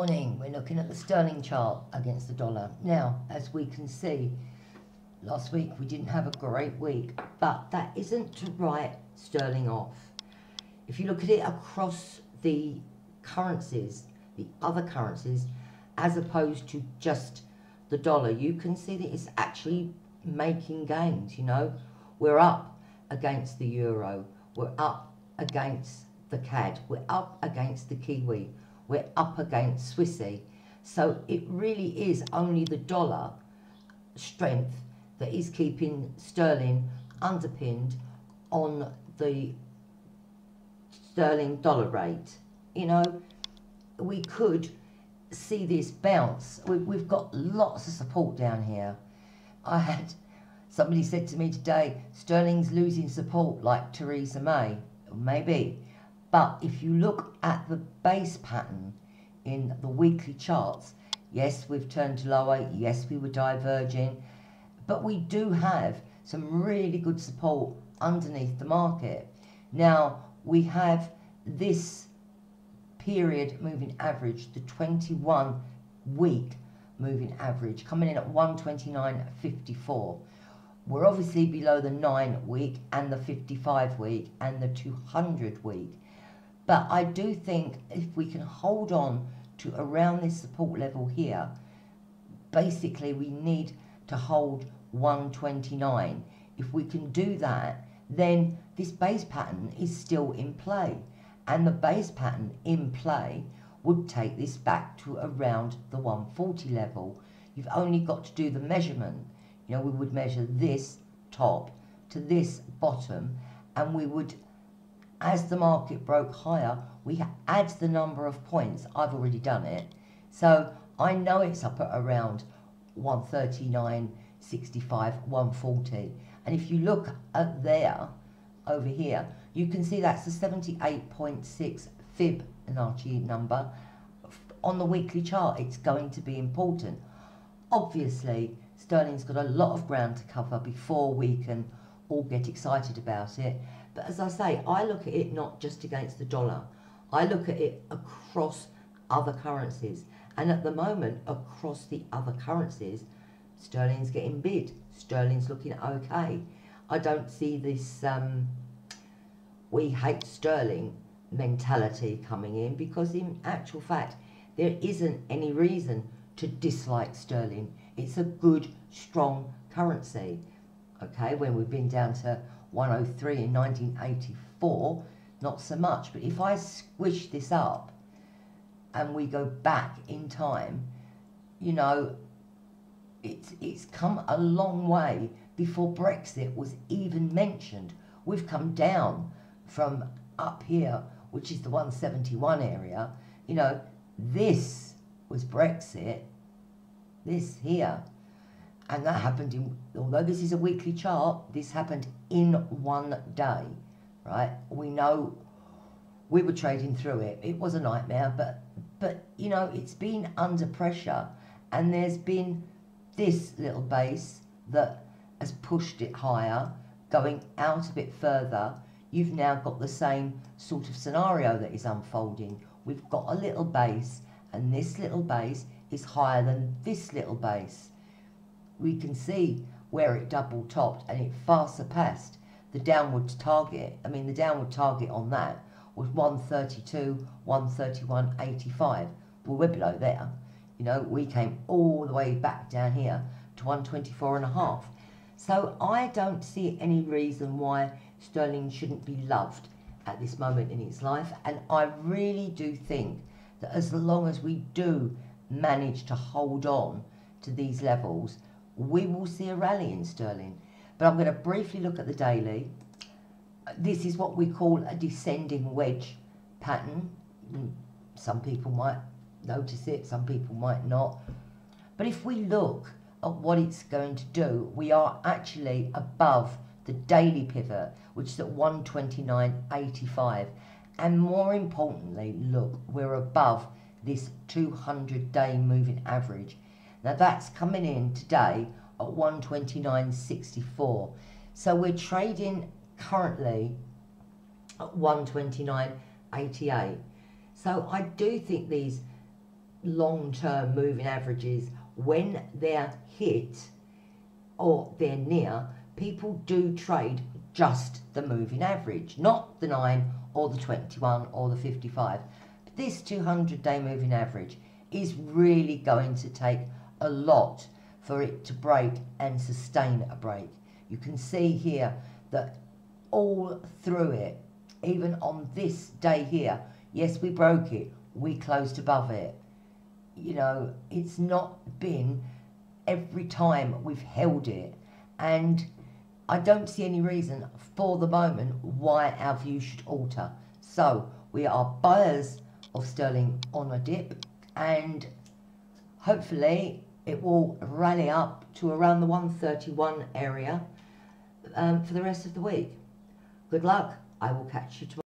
Morning, we're looking at the sterling chart against the dollar. Now, as we can see, last week we didn't have a great week, but that isn't to write sterling off. If you look at it across the currencies, the other currencies, as opposed to just the dollar, you can see that it's actually making gains, you know. We're up against the euro, we're up against the CAD, we're up against the Kiwi, we're up against Swissy. So it really is only the dollar strength that is keeping sterling underpinned on the sterling dollar rate. You know, we could see this bounce. We've got lots of support down here. I had somebody said to me today, sterling's losing support like Theresa May. Maybe. But if you look at the base pattern in the weekly charts, yes, we've turned to lower, yes, we were diverging, but we do have some really good support underneath the market. Now, we have this period moving average, the 21-week moving average, coming in at 129.54. We're obviously below the 9-week and the 55-week and the 200-week. But I do think if we can hold on to around this support level here, basically we need to hold 129. If we can do that, then this base pattern is still in play. And the base pattern in play would take this back to around the 140 level. You've only got to do the measurement. You know, we would measure this top to this bottom, and we would, as the market broke higher, we add the number of points. I've already done it. So I know it's up at around 139.65, 140. And if you look at there, over here, you can see that's the 78.6 Fibonacci number. On the weekly chart, it's going to be important. Obviously, sterling's got a lot of ground to cover before we can all get excited about it. But as I say, I look at it not just against the dollar. I look at it across other currencies. And at the moment, across the other currencies, sterling's getting bid. Sterling's looking okay. I don't see this we hate sterling mentality coming in, because in actual fact, there isn't any reason to dislike sterling. It's a good, strong currency. Okay, when we've been down to 103 in 1984, not so much. But if I squish this up and we go back in time, you know, it's come a long way before Brexit was even mentioned. We've come down from up here, which is the 171 area. You know, this was Brexit, this here. And that happened in, although this is a weekly chart, this happened in one day, right? We know we were trading through it. It was a nightmare, but you know, it's been under pressure, and there's been this little base that has pushed it higher, going out a bit further. You've now got the same sort of scenario that is unfolding. We've got a little base, and this little base is higher than this little base. We can see where it double topped and it far surpassed the downward target. I mean, the downward target on that was 132, 131.85. Well, we're below there. You know, we came all the way back down here to 124.5. So I don't see any reason why sterling shouldn't be loved at this moment in its life. And I really do think that as long as we do manage to hold on to these levels, we will see a rally in sterling. But I'm going to briefly look at the daily. This is what we call a descending wedge pattern. Some people might notice it, some people might not. But if we look at what it's going to do, we are actually above the daily pivot, which is at 129.85. And more importantly, look, we're above this 200-day moving average. Now that's coming in today at 129.64. So we're trading currently at 129.88. So I do think these long-term moving averages, when they're hit or they're near, people do trade just the moving average, not the 9 or the 21 or the 55. But this 200-day moving average is really going to take a lot for it to break and sustain a break. You can see here that all through it, even on this day here, yes, we broke it, we closed above it. You know, it's not been every time we've held it, and I don't see any reason for the moment why our view should alter. So we are buyers of sterling on a dip, and hopefully it will rally up to around the 131 area for the rest of the week. Good luck. I will catch you tomorrow.